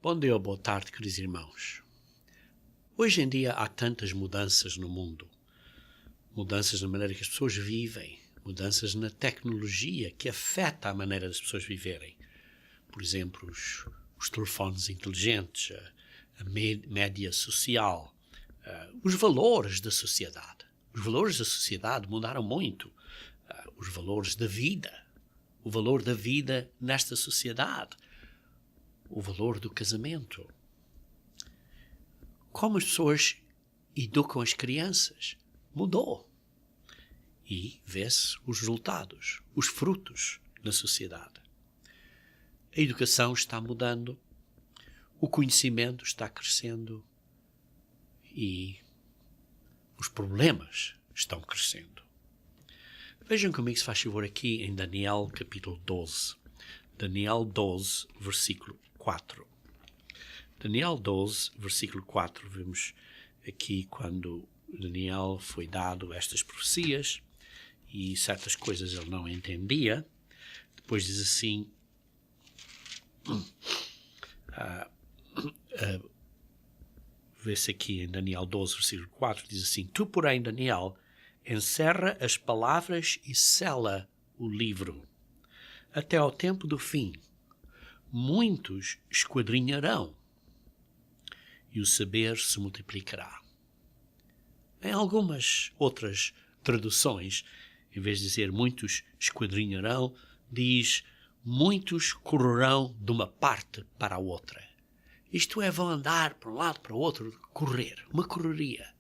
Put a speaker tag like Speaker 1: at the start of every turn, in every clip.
Speaker 1: Bom dia ou boa tarde, queridos irmãos. Hoje em dia há tantas mudanças no mundo. Mudanças na maneira que as pessoas vivem, mudanças na tecnologia que afeta a maneira das pessoas viverem. Por exemplo, os telefones inteligentes, a média social, os valores da sociedade. Os valores da sociedade mudaram muito. Os valores da vida, o valor da vida nesta sociedade, o valor do casamento. Como as pessoas educam as crianças mudou. E vê-se os resultados, os frutos na sociedade. A educação está mudando, o conhecimento está crescendo e os problemas estão crescendo. Vejam comigo, se faz favor, aqui em Daniel capítulo 12. Daniel 12, versículo 4. Daniel 12, versículo 4, vemos aqui quando Daniel foi dado estas profecias e certas coisas ele não entendia. Depois diz assim, vê-se aqui em Daniel 12, versículo 4, diz assim: Tu, porém, Daniel, encerra as palavras e sela o livro. Até ao tempo do fim, muitos esquadrinharão e o saber se multiplicará. Em algumas outras traduções, em vez de dizer muitos esquadrinharão, diz muitos correrão de uma parte para a outra. Isto é, vão andar para um lado para o outro, correr, uma correria.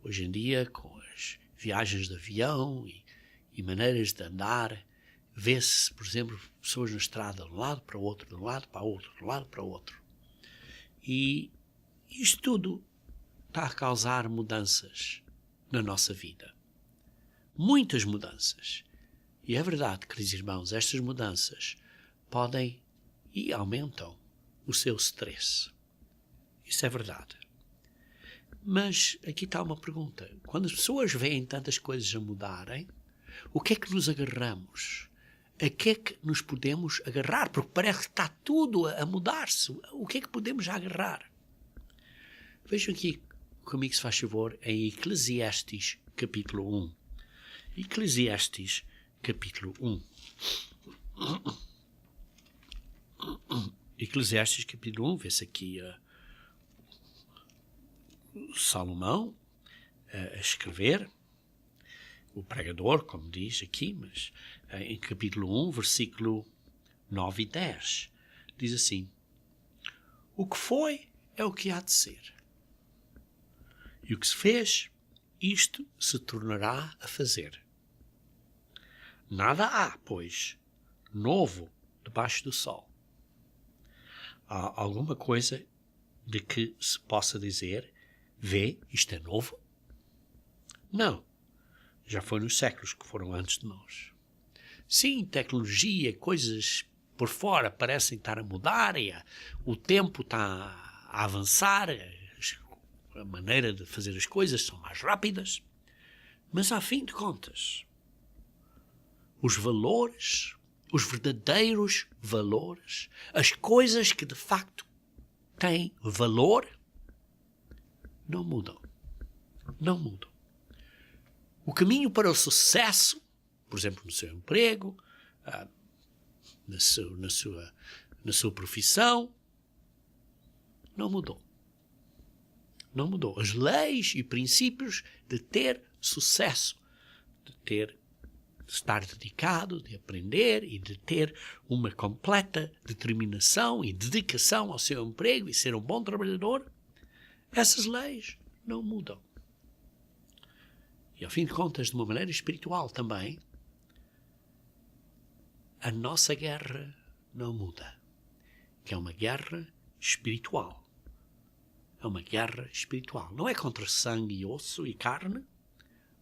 Speaker 1: Hoje em dia, com as viagens de avião e maneiras de andar, vê-se, por exemplo, pessoas na estrada de um lado para o outro, de um lado para o outro, de um lado para o outro. E isto tudo está a causar mudanças na nossa vida. Muitas mudanças. E é verdade, queridos irmãos, estas mudanças podem e aumentam o seu stress. Isso é verdade. Mas aqui está uma pergunta. Quando as pessoas veem tantas coisas a mudarem, o que é que nos agarramos? A que é que nos podemos agarrar? Porque parece que está tudo a mudar-se. O que é que podemos agarrar? Vejam aqui comigo, se faz favor, em Eclesiastes capítulo 1. Eclesiastes capítulo 1. Eclesiastes capítulo 1, vê-se aqui Salomão a escrever, o pregador, como diz aqui, mas em capítulo 1, versículo 9 e 10, diz assim: O que foi é o que há de ser. E o que se fez, isto se tornará a fazer. Nada há, pois, novo debaixo do sol. Há alguma coisa de que se possa dizer, vê, isto é novo? Não. Já foi nos séculos que foram antes de nós. Sim, tecnologia, coisas por fora parecem estar a mudar, e o tempo está a avançar, a maneira de fazer as coisas são mais rápidas, mas, a fim de contas, os valores, os verdadeiros valores, as coisas que de facto têm valor, não mudam. Não mudam. O caminho para o sucesso, por exemplo, no seu emprego, na sua profissão, não mudou. Não mudou. As leis e princípios de ter sucesso, de estar dedicado, de aprender e de ter uma completa determinação e dedicação ao seu emprego e ser um bom trabalhador, essas leis não mudam. E, ao fim de contas, de uma maneira espiritual também, a nossa guerra não muda. Que é uma guerra espiritual. É uma guerra espiritual. Não é contra sangue e osso e carne,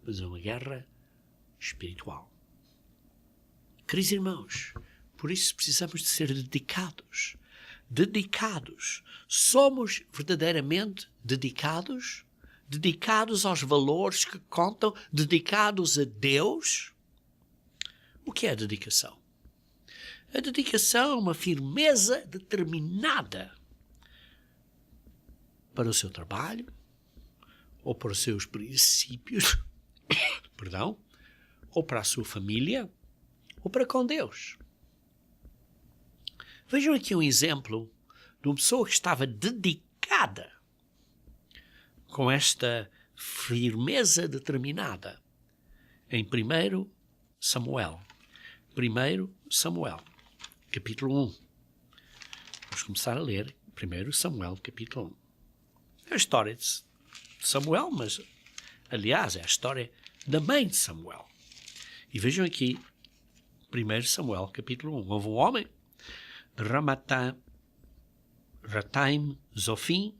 Speaker 1: mas é uma guerra espiritual. Queridos irmãos, por isso precisamos de ser dedicados. Dedicados. Somos verdadeiramente dedicados? Dedicados aos valores que contam? Dedicados a Deus? O que é a dedicação? A dedicação é uma firmeza determinada para o seu trabalho, ou para os seus princípios, perdão, ou para a sua família, ou para com Deus. Vejam aqui um exemplo de uma pessoa que estava dedicada com esta firmeza determinada em 1 Samuel. 1 Samuel, capítulo 1. Vamos começar a ler 1 Samuel, capítulo 1. É a história de Samuel, mas, aliás, é a história da mãe de Samuel. E vejam aqui, 1 Samuel, capítulo 1. Houve um homem de Rataim Zofim,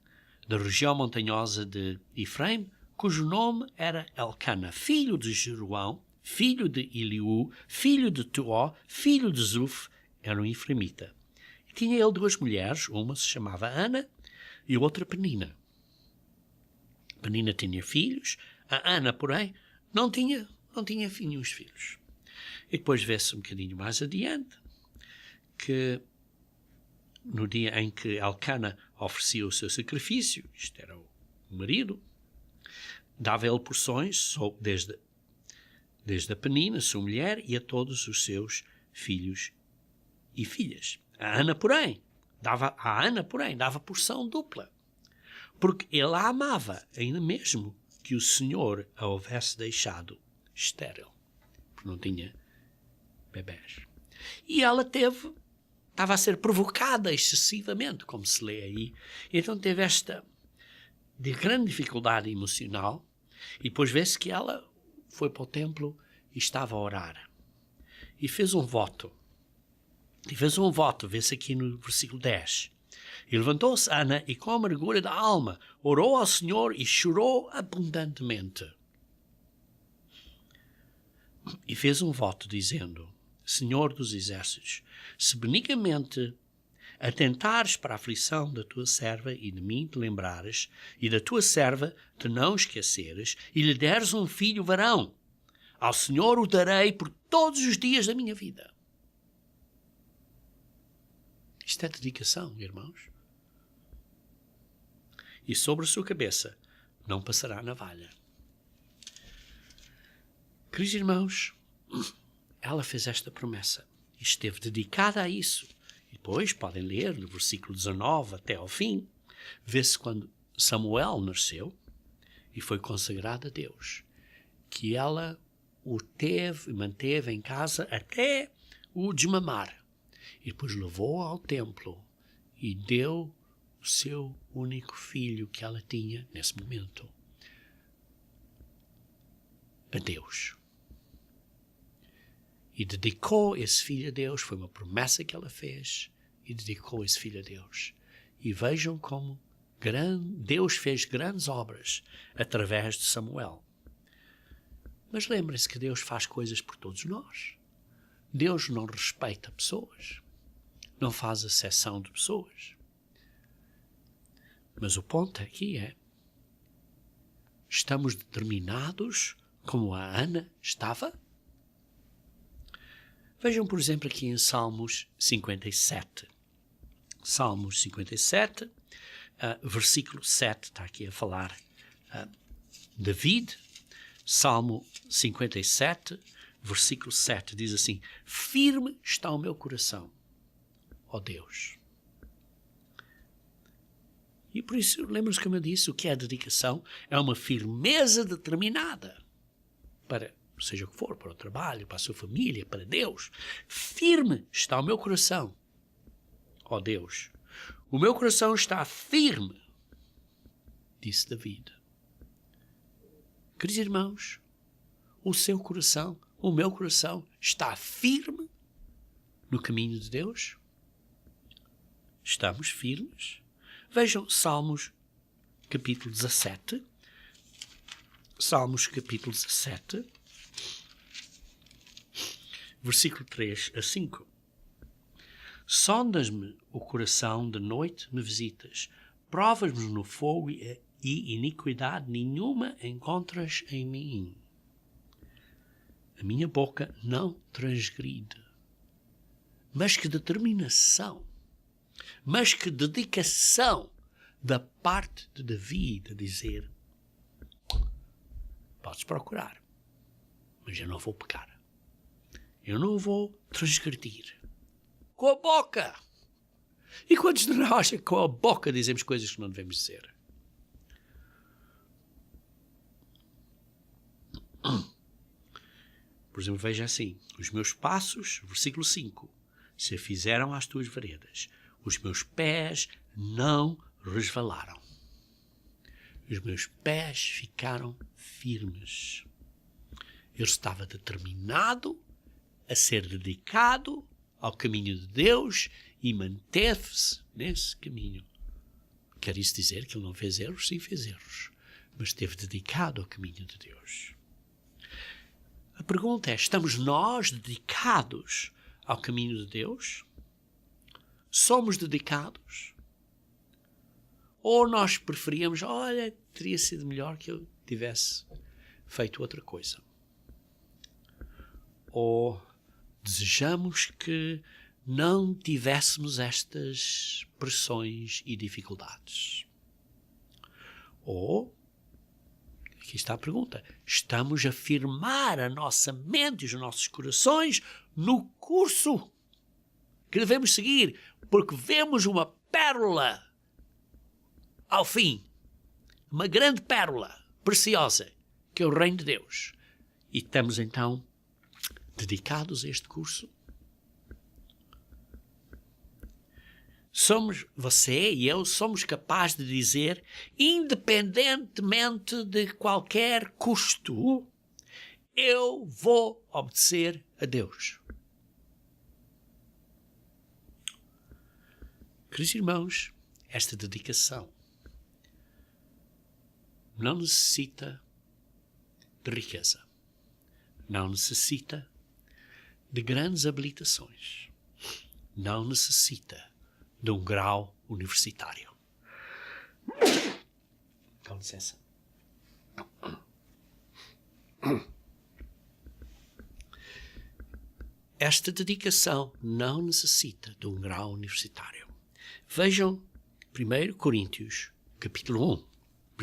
Speaker 1: da região montanhosa de Efraim, cujo nome era Elcana, filho de Jeroão, filho de Eliú, filho de Tuó, filho de Zuf, era um efraimita. E tinha ele 2 mulheres, uma se chamava Ana e outra Penina. Penina tinha filhos, a Ana, porém, não tinha nenhum filhos. E depois vê-se um bocadinho mais adiante que no dia em que Elcana oferecia o seu sacrifício, isto era o marido, dava ele porções desde a Penina, sua mulher, e a todos os seus filhos e filhas. A Ana, porém, dava porção dupla, porque ele a amava, ainda mesmo que o Senhor a houvesse deixado estéril, porque não tinha bebés. E ela estava a ser provocada excessivamente, como se lê aí. Então teve esta de grande dificuldade emocional, e depois vê-se que ela foi para o templo e estava a orar. E fez um voto. Vê-se aqui no versículo 10. E levantou-se Ana e com a amargura da alma orou ao Senhor e chorou abundantemente. E fez um voto dizendo: Senhor dos exércitos, se benignamente atentares para a aflição da tua serva e de mim te lembrares, e da tua serva te não esqueceres, e lhe deres um filho varão, ao Senhor o darei por todos os dias da minha vida. Isto é dedicação, irmãos. E sobre a sua cabeça não passará navalha. Queridos irmãos, ela fez esta promessa e esteve dedicada a isso. E depois podem ler no versículo 19 até ao fim, vê-se quando Samuel nasceu e foi consagrado a Deus, que ela o manteve em casa até o desmamar. E depois levou ao templo e deu o seu único filho que ela tinha nesse momento a Deus. E dedicou esse filho a Deus, foi uma promessa que ela fez, e dedicou esse filho a Deus. E vejam como Deus fez grandes obras através de Samuel. Mas lembrem-se que Deus faz coisas por todos nós. Deus não respeita pessoas, não faz exceção de pessoas. Mas o ponto aqui é, estamos determinados como a Ana estava? Vejam, por exemplo, aqui em Salmos 57. Salmos 57, versículo 7, está aqui a falar David. Salmo 57, versículo 7, diz assim: firme está o meu coração, ó Deus. E por isso, lembram-se como eu disse, o que é a dedicação? É uma firmeza determinada para, seja o que for, para o trabalho, para a sua família, para Deus. Firme está o meu coração, ó Deus. O meu coração está firme, disse David. Queridos irmãos, o seu coração, o meu coração está firme no caminho de Deus? Estamos firmes? Vejam Salmos capítulo 17. Salmos capítulo 17, versículo 3 a 5. Sondas-me o coração, de noite me visitas, provas-me no fogo e iniquidade nenhuma encontras em mim. A minha boca não transgride. Mas que determinação, mas que dedicação da parte de Davi de dizer: podes procurar, mas eu não vou pecar. Eu não vou transgredir. Com a boca. E quantos de nós com a boca dizemos coisas que não devemos dizer? Por exemplo, veja assim: os meus passos, versículo 5, se fizeram às tuas veredas, os meus pés não resvalaram. Os meus pés ficaram firmes. Eu estava determinado a ser dedicado ao caminho de Deus e manteve-se nesse caminho. Quer isso dizer que ele não fez erros? Sim, fez erros. Mas esteve dedicado ao caminho de Deus. A pergunta é: estamos nós dedicados ao caminho de Deus? Somos dedicados? Ou nós preferíamos: olha, teria sido melhor que eu tivesse feito outra coisa? Ou desejamos que não tivéssemos estas pressões e dificuldades? Ou, aqui está a pergunta, estamos a firmar a nossa mente e os nossos corações no curso que devemos seguir, porque vemos uma pérola ao fim, uma grande pérola preciosa, que é o reino de Deus, e estamos então dedicados a este curso? Você e eu somos capazes de dizer, independentemente de qualquer custo, eu vou obedecer a Deus. Queridos irmãos, esta dedicação não necessita de riqueza, não necessita de grandes habilitações, não necessita de um grau universitário. Com licença. Esta dedicação não necessita de um grau universitário. Vejam 1 Coríntios, capítulo 1.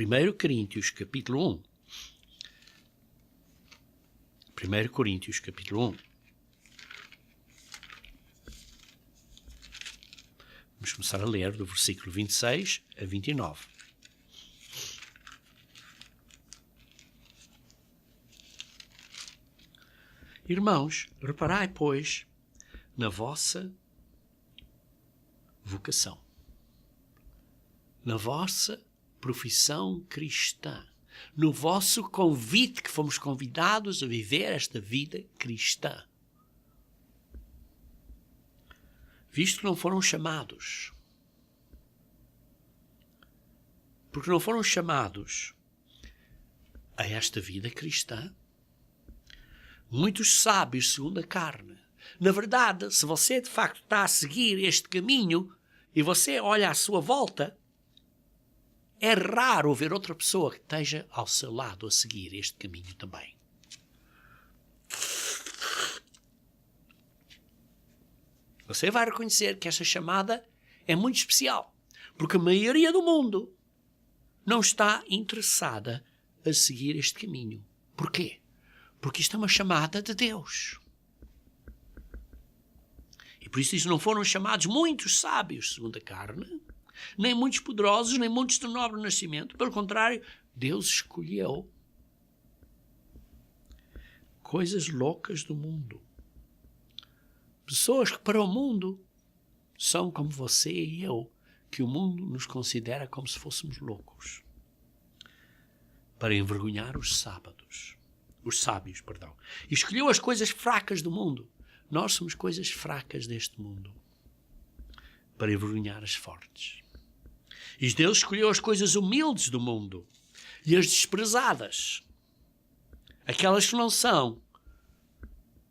Speaker 1: 1 Coríntios, capítulo 1. 1 Coríntios, capítulo 1. Vamos começar a ler do versículo 26 a 29. Irmãos, reparai, pois, na vossa vocação, na vossa profissão cristã, no vosso convite que fomos convidados a viver esta vida cristã. Visto que não foram chamados, porque não foram chamados a esta vida cristã, muitos sábios segundo a carne. Na verdade, se você de facto está a seguir este caminho e você olha à sua volta, é raro ver outra pessoa que esteja ao seu lado a seguir este caminho também. Você vai reconhecer que essa chamada é muito especial, porque a maioria do mundo não está interessada a seguir este caminho. Porquê? Porque isto é uma chamada de Deus. E por isso não foram chamados muitos sábios segundo a carne, nem muitos poderosos, nem muitos de nobre nascimento. Pelo contrário, Deus escolheu coisas loucas do mundo. Pessoas que para o mundo são como você e eu, que o mundo nos considera como se fôssemos loucos, para envergonhar os sábios. E escolheu as coisas fracas do mundo. Nós somos coisas fracas deste mundo, para envergonhar as fortes. E Deus escolheu as coisas humildes do mundo e as desprezadas, aquelas que não são,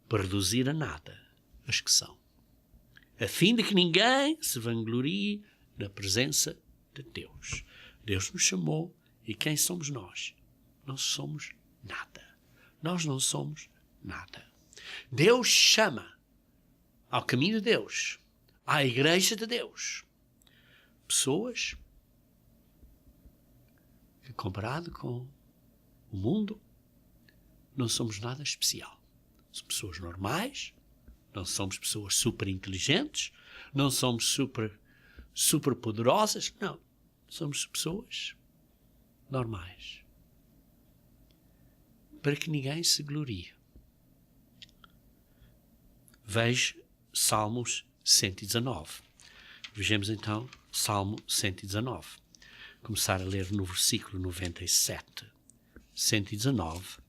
Speaker 1: para reduzir a nada as que são, a fim de que ninguém se vanglorie na presença de Deus. Deus nos chamou e quem somos nós? Não somos nada. Nós não somos nada. Deus chama ao caminho de Deus, à igreja de Deus, pessoas que, comparado com o mundo, não somos nada especial. Somos pessoas normais, não somos pessoas super inteligentes, não somos super poderosas, não. Somos pessoas normais. Para que ninguém se glorie. Veja Salmos 119. Vejamos então Salmo 119. Começar a ler no versículo 97. 119,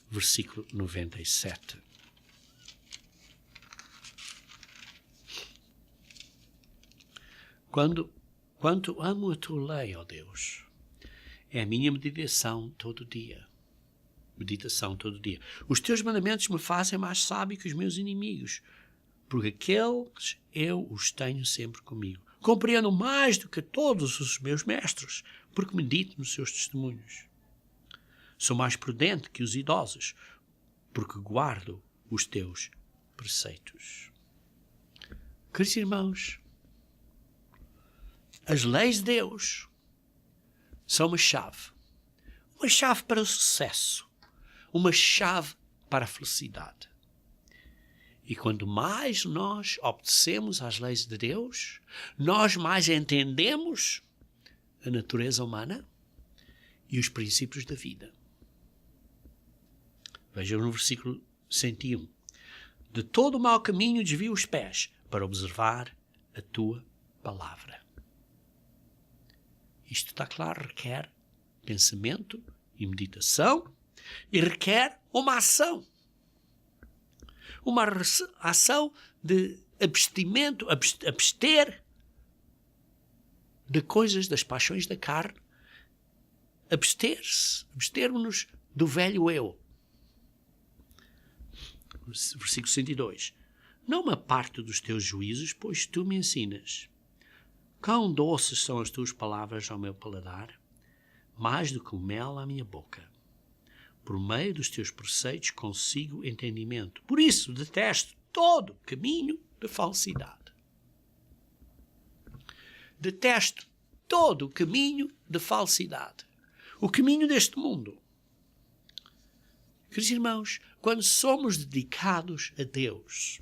Speaker 1: versículo 97. Quanto amo a tua lei, ó Deus, é a minha meditação todo dia. Meditação todo dia. Os teus mandamentos me fazem mais sábio que os meus inimigos, porque aqueles eu os tenho sempre comigo. Compreendo mais do que todos os meus mestres, porque medito nos seus testemunhos. Sou mais prudente que os idosos, porque guardo os teus preceitos. Queridos irmãos, as leis de Deus são uma chave para o sucesso, uma chave para a felicidade. E quanto mais nós obedecemos às leis de Deus, nós mais entendemos a natureza humana e os princípios da vida. Vejam no versículo 101. De todo o mau caminho desvio os pés para observar a tua palavra. Isto está claro, requer pensamento e meditação e requer uma ação. Uma ação de abstimento, abster de coisas, das paixões da carne, abstermos-nos do velho eu. Versículo 102. Não me aparto dos teus juízos, pois tu me ensinas. Quão doces são as tuas palavras ao meu paladar, mais do que o mel à minha boca. Por meio dos teus preceitos consigo entendimento. Por isso detesto todo caminho de falsidade. Detesto todo caminho de falsidade. O caminho deste mundo. Queridos irmãos, quando somos dedicados a Deus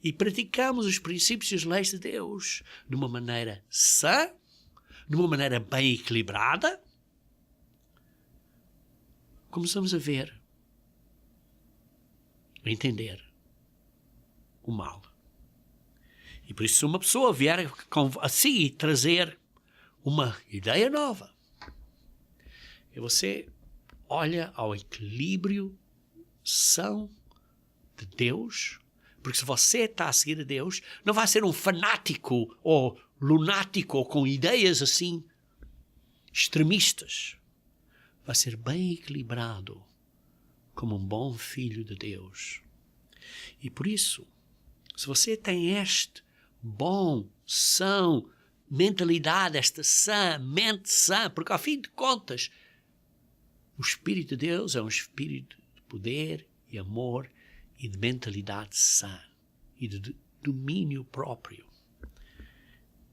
Speaker 1: e praticamos os princípios e as leis de Deus de uma maneira sã, de uma maneira bem equilibrada, começamos a ver, a entender o mal. E por isso, se uma pessoa vier assim trazer uma ideia nova, e você olha ao equilíbrio são de Deus, porque se você está a seguir a Deus, não vai ser um fanático ou lunático ou com ideias assim extremistas. Vai ser bem equilibrado como um bom filho de Deus. E por isso, se você tem este bom, são, mentalidade, esta sã, mente sã, porque ao fim de contas, o Espírito de Deus é um espírito de poder e amor e de mentalidade sã e de domínio próprio.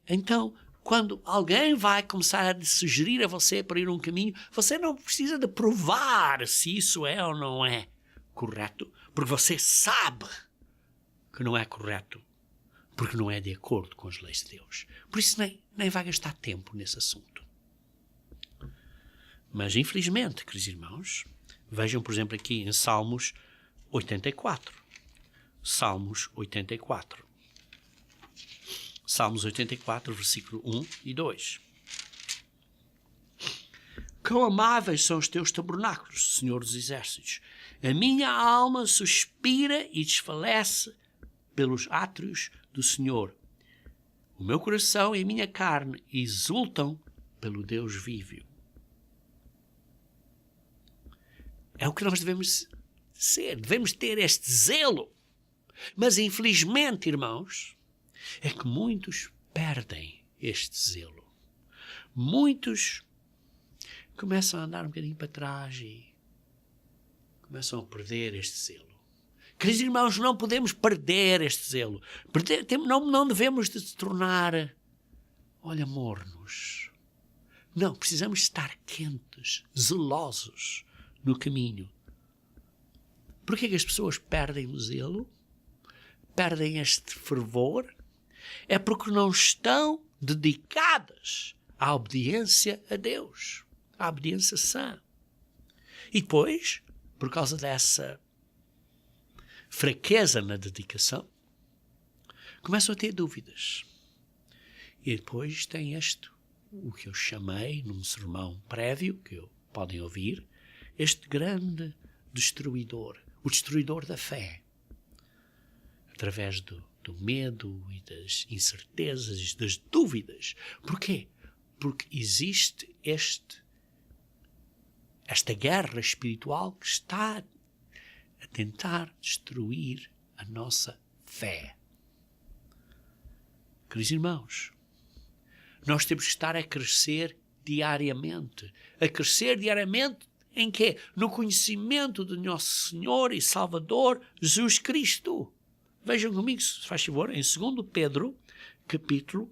Speaker 1: Então, quando alguém vai começar a sugerir a você para ir um caminho, você não precisa de provar se isso é ou não é correto, porque você sabe que não é correto, porque não é de acordo com as leis de Deus. Por isso nem vai gastar tempo nesse assunto. Mas, infelizmente, queridos irmãos, vejam, por exemplo, aqui em Salmos 84. Salmos 84. Salmos 84, versículo 1 e 2. Quão amáveis são os teus tabernáculos, Senhor dos Exércitos. A minha alma suspira e desfalece pelos átrios do Senhor. O meu coração e a minha carne exultam pelo Deus vivo. É o que nós devemos ser. Devemos ter este zelo. Mas, infelizmente, irmãos, é que muitos perdem este zelo. Muitos começam a andar um bocadinho para trás e começam a perder este zelo. Queridos irmãos, não podemos perder este zelo. Não devemos de se tornar, mornos. Não, precisamos estar quentes, zelosos no caminho. Por que é que as pessoas perdem o zelo? Perdem este fervor? É porque não estão dedicadas à obediência a Deus, à obediência sã. E depois, por causa dessa fraqueza na dedicação, começam a ter dúvidas. E depois tem o que eu chamei num sermão prévio, que podem ouvir, este grande destruidor, o destruidor da fé, através do medo e das incertezas, das dúvidas. Porquê? Porque existe esta guerra espiritual que está a tentar destruir a nossa fé. Queridos irmãos, nós temos que estar a crescer diariamente. A crescer diariamente em quê? No conhecimento do nosso Senhor e Salvador Jesus Cristo. Vejam comigo, se faz favor, em 2 Pedro, capítulo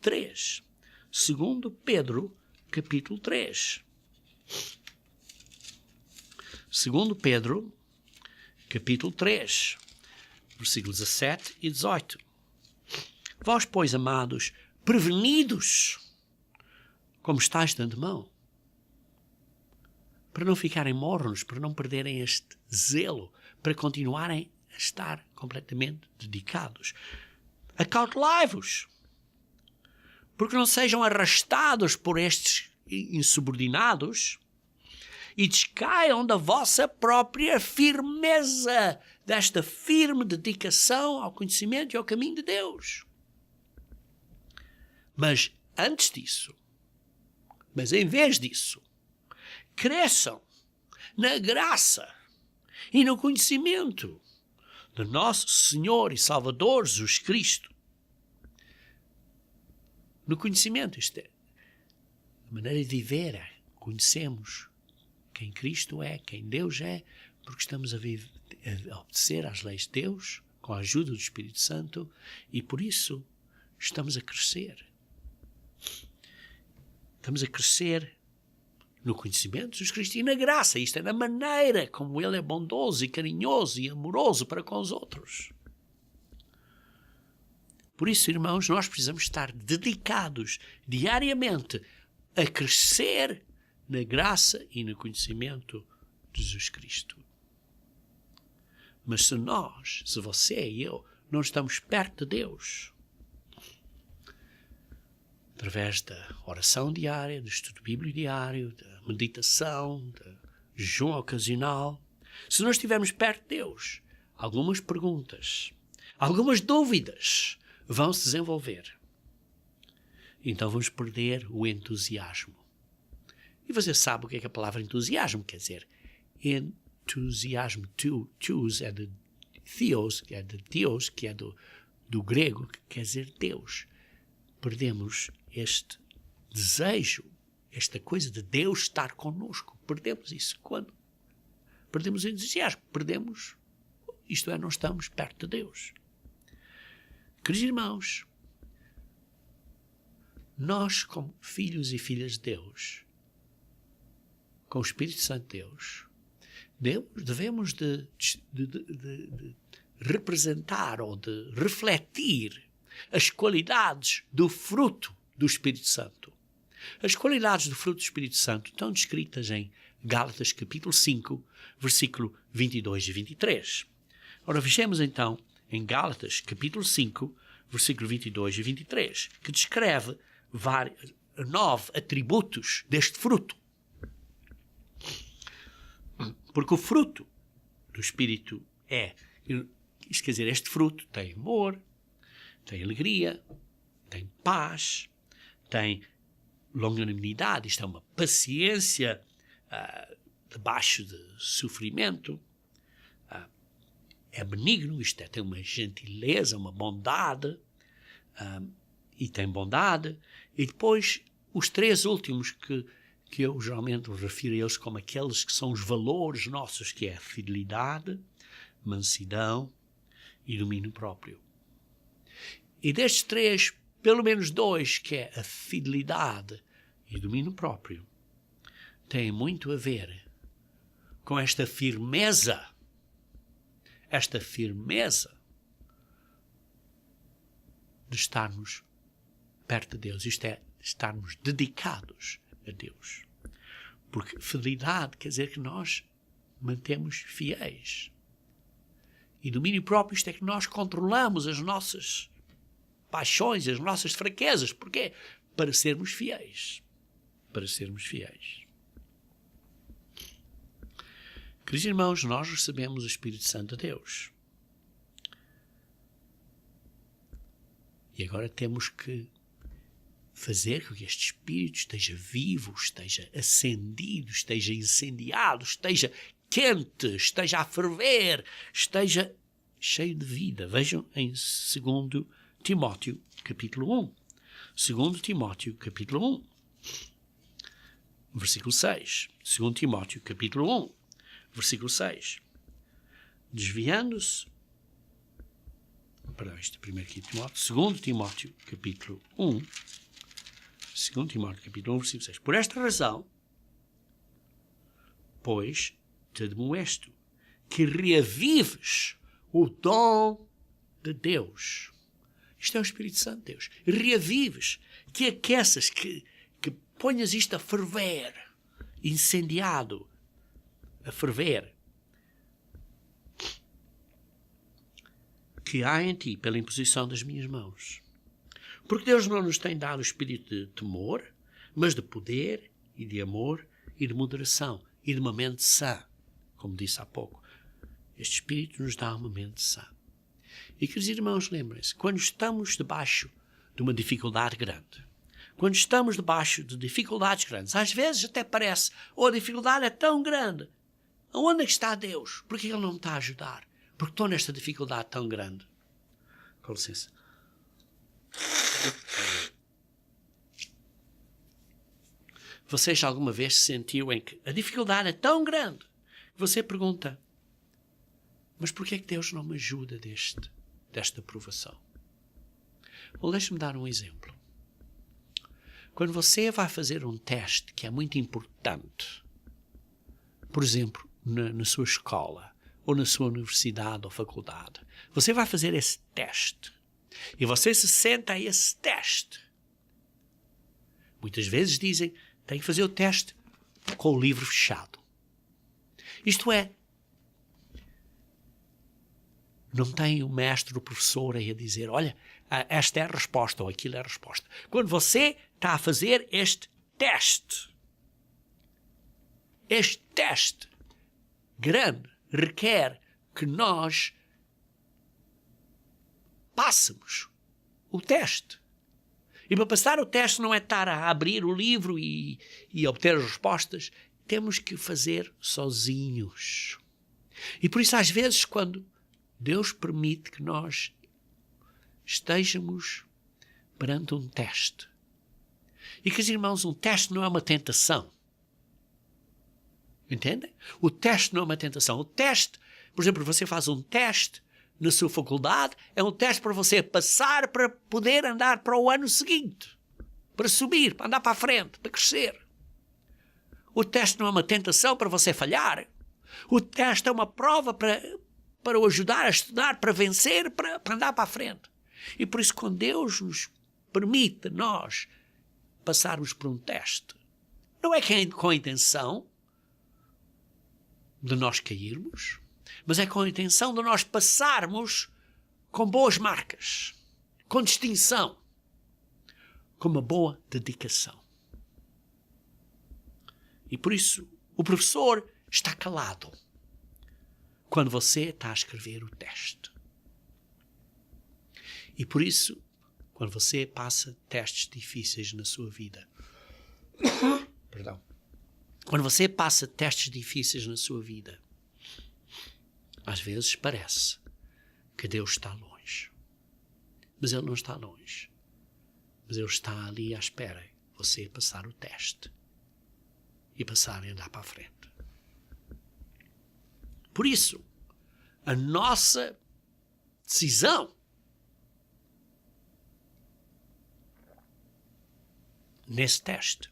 Speaker 1: 3. 2 Pedro, capítulo 3. 2 Pedro, capítulo 3, versículos 17 e 18. Vós, pois, amados, prevenidos, como estáis de antemão, para não ficarem mornos, para não perderem este zelo, para continuarem a estar completamente dedicados. Acautelai-vos, porque não sejam arrastados por estes insubordinados e descaiam da vossa própria firmeza, desta firme dedicação ao conhecimento e ao caminho de Deus. Mas antes disso, mas em vez disso, cresçam na graça e no conhecimento do nosso Senhor e Salvador Jesus Cristo. No conhecimento, isto é a maneira de viver. Conhecemos quem Cristo é, quem Deus é, porque estamos a obedecer às leis de Deus, com a ajuda do Espírito Santo, e por isso estamos a crescer. Estamos a crescer no conhecimento de Jesus Cristo e na graça. Isto é na maneira como Ele é bondoso e carinhoso e amoroso para com os outros. Por isso, irmãos, nós precisamos estar dedicados diariamente a crescer na graça e no conhecimento de Jesus Cristo. Mas se você e eu, não estamos perto de Deus, através da oração diária, do estudo bíblico diário, da meditação, do jejum ocasional, se nós estivermos perto de Deus, algumas perguntas, algumas dúvidas vão se desenvolver. Então vamos perder o entusiasmo. E você sabe o que é a palavra entusiasmo quer dizer? Entusiasmo, choose, é de theos, que é de Deus, que é do grego, que quer dizer Deus. Perdemos este desejo, esta coisa de Deus estar connosco. Perdemos isso quando? Perdemos o entusiasmo, isto é, não estamos perto de Deus. Queridos irmãos, nós como filhos e filhas de Deus, com o Espírito Santo de Deus, devemos de representar ou de refletir as qualidades do fruto do Espírito Santo. As qualidades do fruto do Espírito Santo estão descritas em Gálatas capítulo 5, versículo 22 e 23. Ora, vejamos então em Gálatas capítulo 5, versículo 22 e 23, que descreve 9 atributos deste fruto. Porque o fruto do Espírito isto quer dizer, este fruto tem amor, tem alegria, tem paz, tem longanimidade, isto é uma paciência debaixo de sofrimento, é benigno, isto é, tem uma gentileza, uma bondade, e tem bondade, e depois os 3 últimos que eu geralmente refiro a eles como aqueles que são os valores nossos, que é a fidelidade, mansidão e domínio próprio. E destes 3, pelo menos 2, que é a fidelidade e domínio próprio têm muito a ver com esta firmeza de estarmos perto de Deus, isto é, estarmos dedicados a Deus. Porque fidelidade quer dizer que nós mantemos fiéis. E domínio próprio, isto é que nós controlamos as nossas paixões, as nossas fraquezas. Porquê? Para sermos fiéis. Para sermos fiéis. Queridos irmãos, nós recebemos o Espírito Santo de Deus. E agora temos que fazer com que este Espírito esteja vivo, esteja acendido, esteja incendiado, esteja quente, esteja a ferver, esteja cheio de vida. Vejam em 2 Timóteo, capítulo 1. 2 Timóteo, capítulo 1, versículo 6. 2 Timóteo, capítulo 1, versículo 6. Desviando-se... Perdão, isto é 1 Timóteo. 2 Timóteo, capítulo 1. 2 Timóteo, capítulo 1, versículo 6. Por esta razão, pois, te admoesto que reavives o dom de Deus. Isto é o Espírito Santo de Deus. Reavives, que aqueças, que ponhas isto a ferver, incendiado, a ferver, que há em ti pela imposição das minhas mãos. Porque Deus não nos tem dado o espírito de temor, mas de poder e de amor e de moderação e de uma mente sã. Como disse há pouco, este espírito nos dá uma mente sã. E, queridos irmãos, lembrem-se, quando estamos debaixo de uma dificuldade grande, quando estamos debaixo de dificuldades grandes, às vezes até parece, a dificuldade é tão grande, aonde é que está Deus? Por que Ele não me está a ajudar? Porque estou nesta dificuldade tão grande. Com licença. Vocês alguma vez se sentiu em que a dificuldade é tão grande que você pergunta, mas porquê é que Deus não me ajuda desta provação? Bom, deixe-me dar um exemplo. Quando você vai fazer um teste que é muito importante, por exemplo, na sua escola, ou na sua universidade ou faculdade, você vai fazer esse teste. E você se senta a esse teste. Muitas vezes dizem, tem que fazer o teste com o livro fechado. Isto é, não tem o mestre, o professor aí a dizer, olha, esta é a resposta ou aquilo é a resposta. Quando você está a fazer este teste grande, requer que nós passemos o teste. E para passar o teste não é estar a abrir o livro e obter as respostas. Temos que fazer sozinhos. E por isso, às vezes, quando Deus permite que nós estejamos perante um teste. E que, irmãos, um teste não é uma tentação. Entendem? O teste não é uma tentação. O teste, por exemplo, você faz um teste na sua faculdade, é um teste para você passar para poder andar para o ano seguinte, para subir, para andar para a frente, para crescer. O teste não é uma tentação para você falhar. O teste é uma prova para o ajudar a estudar, para vencer, para andar para a frente. E por isso, quando Deus nos permite nós passarmos por um teste, não é com a intenção de nós cairmos, mas é com a intenção de nós passarmos com boas marcas, com distinção, com uma boa dedicação. E por isso, o professor está calado quando você está a escrever o teste. E por isso, quando você passa testes difíceis na sua vida, perdão, quando você passa testes difíceis na sua vida, às vezes parece que Deus está longe. Mas Ele não está longe. Mas Ele está ali à espera de você passar o teste e passar e andar para a frente. Por isso, a nossa decisão nesse teste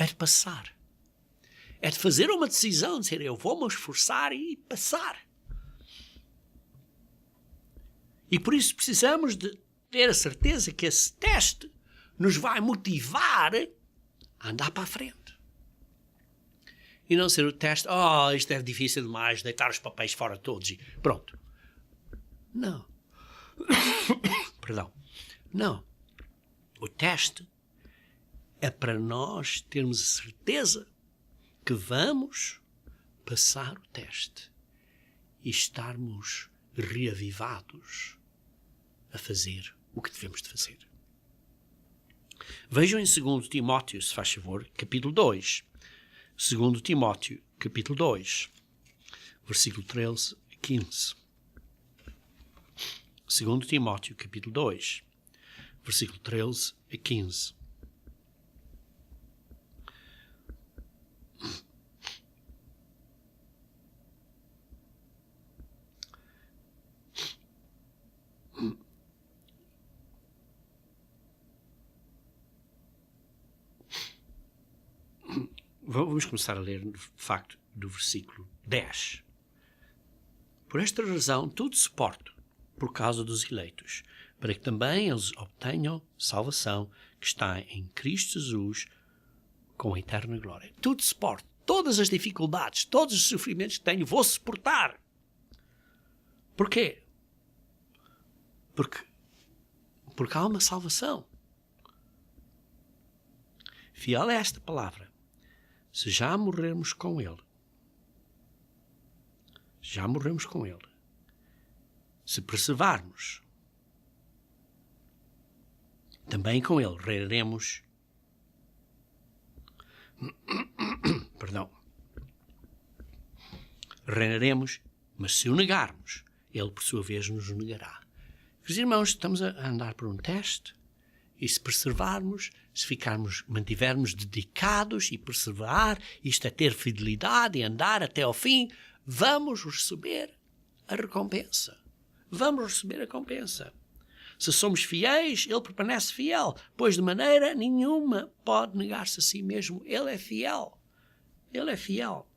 Speaker 1: é de passar. É de fazer uma decisão, de dizer, eu vou-me esforçar e passar. E por isso precisamos de ter a certeza que esse teste nos vai motivar a andar para a frente. E não ser o teste, isto é difícil demais, deitar os papéis fora todos e pronto. Não. Perdão. Não. O teste é para nós termos a certeza que vamos passar o teste e estarmos reavivados a fazer o que devemos de fazer. Vejam em 2 Timóteo, se faz favor, capítulo 2. 2 Timóteo, capítulo 2, versículo 13 a 15. 2 Timóteo, capítulo 2, versículo 13 a 15. Vamos começar a ler, de facto, do versículo 10. Por esta razão, tudo suporto por causa dos eleitos, para que também eles obtenham salvação que está em Cristo Jesus com a eterna glória. Tudo suporto, todas as dificuldades, todos os sofrimentos que tenho, vou suportar. Porquê? Porque há uma salvação. Fiel é esta palavra. Se já morrermos com Ele, se perseverarmos, também com Ele reinaremos. Reinaremos, mas se o negarmos, Ele por sua vez nos negará. Queridos irmãos, estamos a andar por um teste. E se perseverarmos, se mantivermos dedicados e perseverar, isto é ter fidelidade e andar até ao fim, vamos receber a recompensa. Vamos receber a recompensa. Se somos fiéis, Ele permanece fiel, pois de maneira nenhuma pode negar-se a si mesmo. Ele é fiel. Ele é fiel.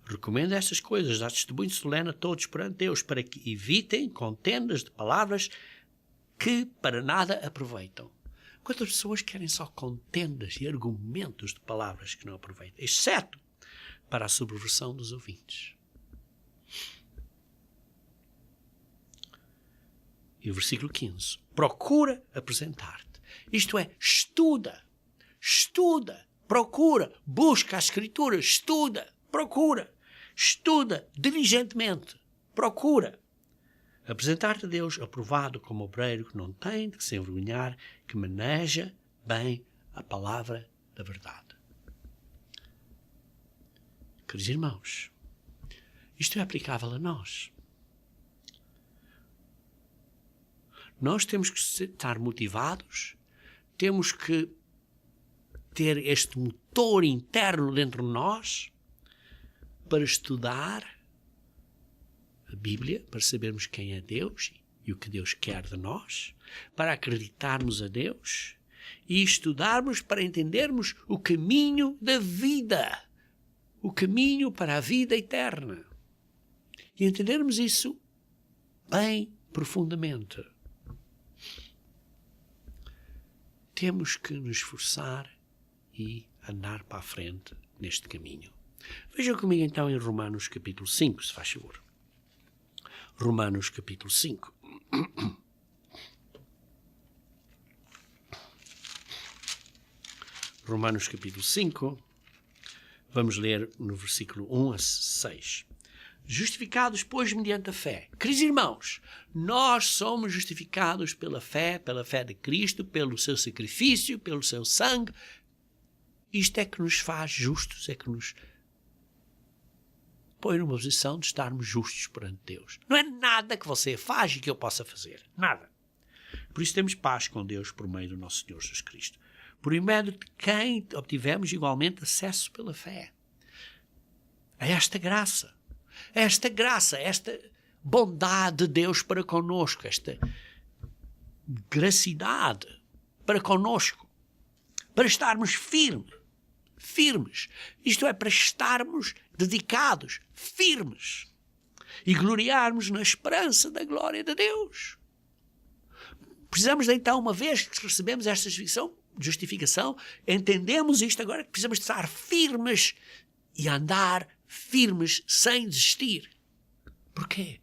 Speaker 1: Recomendo estas coisas, dá testemunho solene a todos perante Deus, para que evitem contendas de palavras que para nada aproveitam. Quantas pessoas querem só contendas e argumentos de palavras que não aproveitam, exceto para a subversão dos ouvintes. E o versículo 15. Procura apresentar-te. Isto é, estuda, procura, busca a Escritura, estuda diligentemente, procura. Apresentar-te a Deus aprovado como obreiro que não tem de se envergonhar, que maneja bem a palavra da verdade. Queridos irmãos, isto é aplicável a nós. Nós temos que estar motivados, temos que ter este motor interno dentro de nós para estudar a Bíblia, para sabermos quem é Deus e o que Deus quer de nós, para acreditarmos a Deus e estudarmos para entendermos o caminho da vida, o caminho para a vida eterna. E entendermos isso bem profundamente. Temos que nos esforçar e andar para a frente neste caminho. Vejam comigo então em Romanos capítulo 5, se faz favor. Romanos capítulo 5. Romanos capítulo 5. Vamos ler no versículo 1 a 6. Justificados, pois, mediante a fé. Queridos irmãos, nós somos justificados pela fé de Cristo, pelo seu sacrifício, pelo seu sangue. Isto é que nos faz justos, é que nos põe numa posição de estarmos justos perante Deus. Não é nada que você faz e que eu possa fazer. Nada. Por isso temos paz com Deus por meio do nosso Senhor Jesus Cristo. Por meio de quem obtivemos igualmente acesso pela fé. A esta graça, esta bondade de Deus para conosco, esta gracidade para conosco. para estarmos firmes. Isto é, para estarmos dedicados, firmes. E gloriarmos na esperança da glória de Deus. Precisamos então, uma vez que recebemos esta justificação, entendemos isto agora, que precisamos de estar firmes e andar firmes sem desistir. Porquê?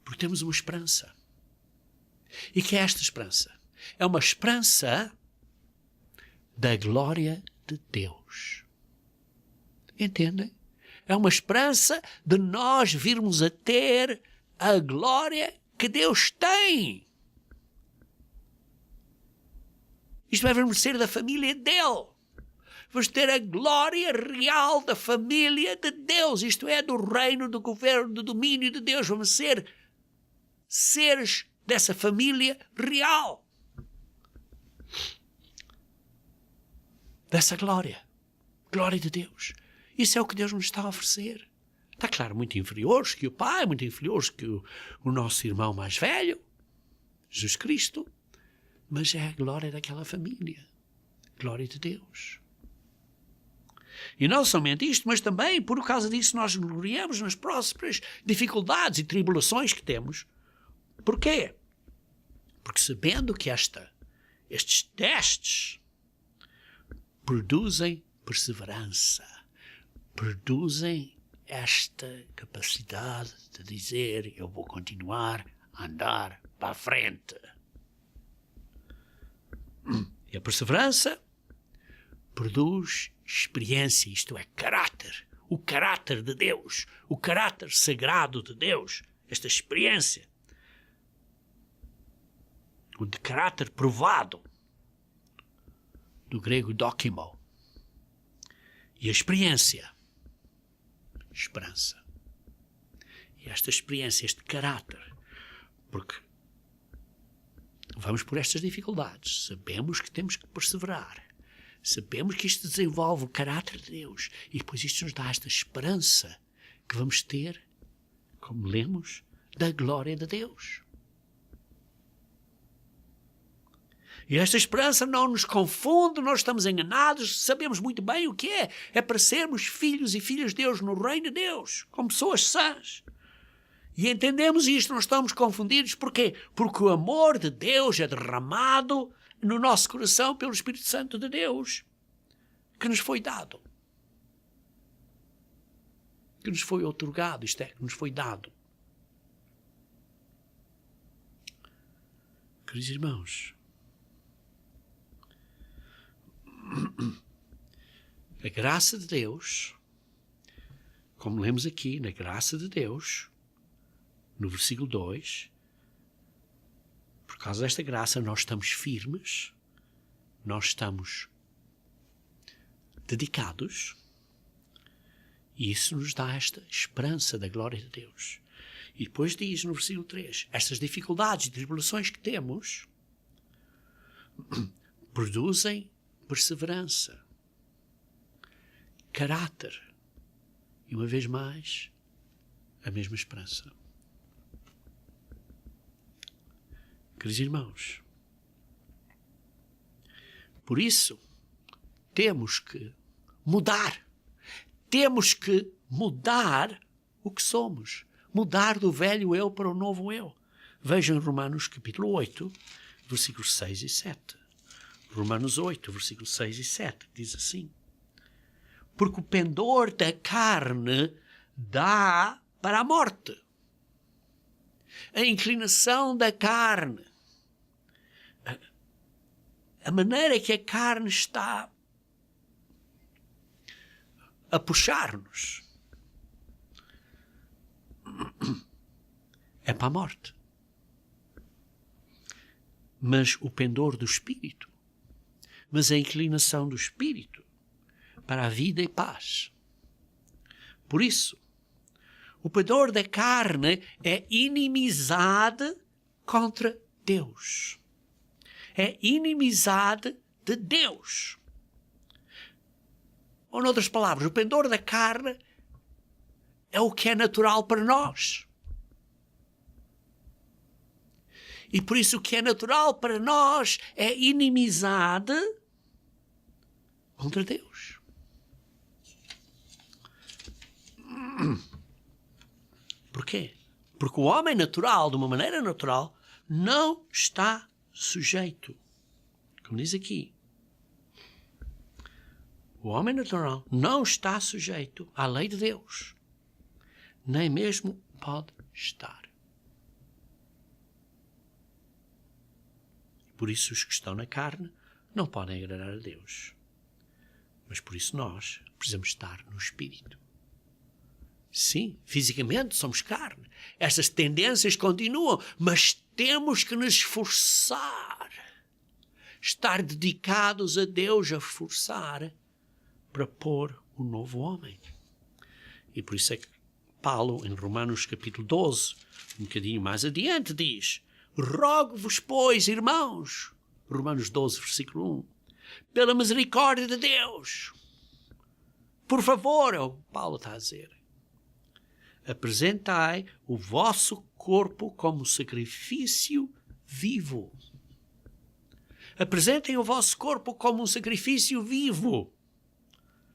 Speaker 1: Porque temos uma esperança. E que é esta esperança? É uma esperança da glória de Deus. Entendem? É uma esperança de nós virmos a ter a glória que Deus tem. Isto vai vermos ser da família dele. Vamos ter a glória real da família de Deus. Isto é, do reino, do governo, do domínio de Deus. Vamos ser seres dessa família real. Dessa glória. Glória de Deus. Isso é o que Deus nos está a oferecer. Está claro, muito inferiores que o Pai, muito inferiores que o nosso irmão mais velho, Jesus Cristo. Mas é a glória daquela família. Glória de Deus. E não somente isto, mas também, por causa disso, nós gloriamos nas próximas dificuldades e tribulações que temos. Porquê? Porque sabendo que estes testes produzem perseverança, produzem esta capacidade de dizer: eu vou continuar a andar para a frente. E a perseverança produz experiência, isto é, caráter. O caráter de Deus, o caráter sagrado de Deus, esta experiência. O de caráter provado, do grego dokimo. E a experiência, esperança. E esta experiência, este caráter, porque vamos por estas dificuldades, sabemos que temos que perseverar, sabemos que isto desenvolve o caráter de Deus e depois isto nos dá esta esperança que vamos ter, como lemos, da glória de Deus. E esta esperança não nos confunde, nós estamos enganados, sabemos muito bem o que é. É para sermos filhos e filhas de Deus no reino de Deus, como pessoas sãs. E entendemos isto, não estamos confundidos. Porquê? Porque o amor de Deus é derramado no nosso coração pelo Espírito Santo de Deus, que nos foi dado. Que nos foi outorgado, isto é, que nos foi dado. Queridos irmãos, a graça de Deus, como lemos aqui, na graça de Deus, no versículo 2, por causa desta graça nós estamos firmes, nós estamos dedicados, e isso nos dá esta esperança da glória de Deus. E depois diz no versículo 3, estas dificuldades e tribulações que temos produzem perseverança, caráter e, uma vez mais, a mesma esperança. Queridos irmãos, por isso temos que mudar o que somos, mudar do velho eu para o novo eu. Vejam Romanos capítulo 8, versículos 6 e 7. Romanos 8, versículos 6 e 7, diz assim: porque o pendor da carne dá para a morte. A inclinação da carne, a maneira que a carne está a puxar-nos, é para a morte. Mas o pendor do espírito, mas a inclinação do espírito para a vida e paz. Por isso, o pendor da carne é inimizade contra Deus. É inimizade de Deus. Ou, noutras palavras, o pendor da carne é o que é natural para nós. E por isso o que é natural para nós é inimizade contra Deus. Porquê? Porque o homem natural, de uma maneira natural, não está sujeito. Como diz aqui. O homem natural não está sujeito à lei de Deus. Nem mesmo pode estar. Por isso os que estão na carne não podem agradar a Deus. Mas por isso nós precisamos estar no Espírito. Sim, fisicamente somos carne. Estas tendências continuam, mas temos que nos esforçar. Estar dedicados a Deus, a forçar para pôr o novo homem. E por isso é que Paulo, em Romanos capítulo 12, um bocadinho mais adiante, diz: rogo-vos, pois, irmãos, Romanos 12, versículo 1, pela misericórdia de Deus, por favor, é o que Paulo está a dizer, apresentai o vosso corpo como sacrifício vivo. Apresentem o vosso corpo como um sacrifício vivo,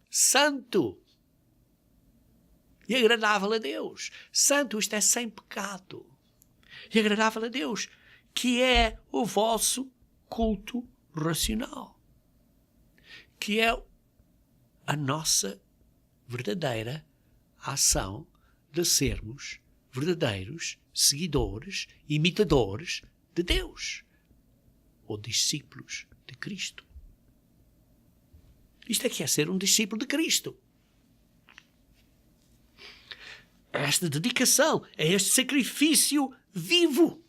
Speaker 1: santo e agradável a Deus. Santo, isto é sem pecado. E agradável a Deus, que é o vosso culto racional. Que é a nossa verdadeira ação de sermos verdadeiros seguidores, imitadores de Deus. Ou discípulos de Cristo. Isto é que é ser um discípulo de Cristo. Esta dedicação, é este sacrifício vivo.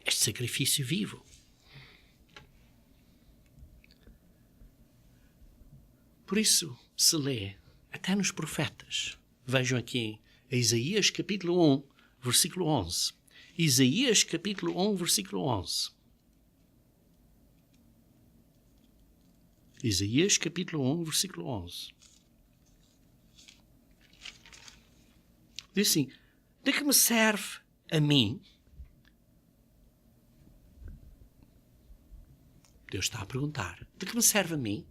Speaker 1: Este sacrifício vivo. Por isso se lê até nos profetas. Vejam aqui em Isaías capítulo 1, versículo 11. Isaías capítulo 1, versículo 11. Isaías capítulo 1, versículo 11. Diz assim: de que me serve a mim? Deus está a perguntar: de que me serve a mim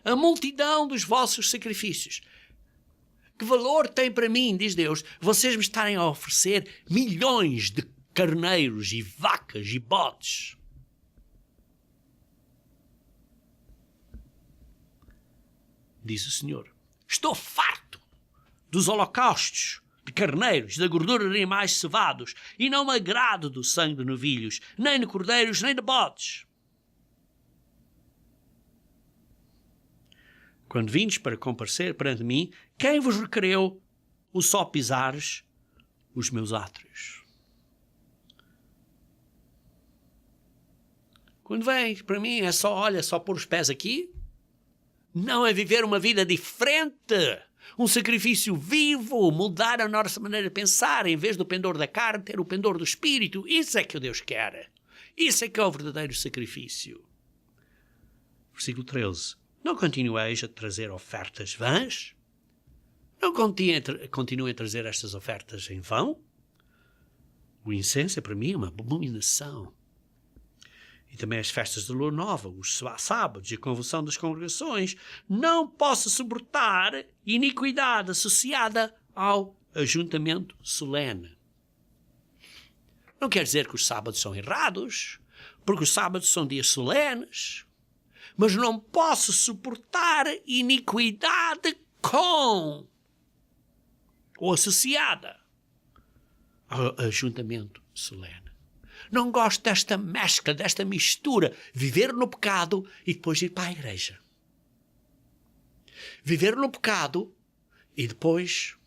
Speaker 1: a multidão dos vossos sacrifícios? Que valor tem para mim, diz Deus, vocês me estarem a oferecer milhões de carneiros e vacas e bodes? Diz o Senhor: estou farto dos holocaustos de carneiros, da gordura de animais cevados, e não me agrado do sangue de novilhos, nem de cordeiros, nem de bodes. Quando vindes para comparecer perante mim, quem vos requereu o só pisares os meus átrios? Quando vem para mim é só, olha, só pôr os pés aqui? Não é viver uma vida diferente, um sacrifício vivo, mudar a nossa maneira de pensar, em vez do pendor da carne, ter o pendor do espírito. Isso é que o Deus quer. Isso é que é o verdadeiro sacrifício. Versículo 13. Não continueis a trazer ofertas vãs? Não continuem a trazer estas ofertas em vão? O incenso é para mim uma abominação. E também as festas de lua nova, os sábados e a convulsão das congregações. Não posso suportar iniquidade associada ao ajuntamento solene. Não quer dizer que os sábados são errados, porque os sábados são dias solenes, mas não posso suportar iniquidade com ou associada ao ajuntamento solene. Não gosto desta mescla, desta mistura. Viver no pecado e depois ir para a igreja. Viver no pecado e depois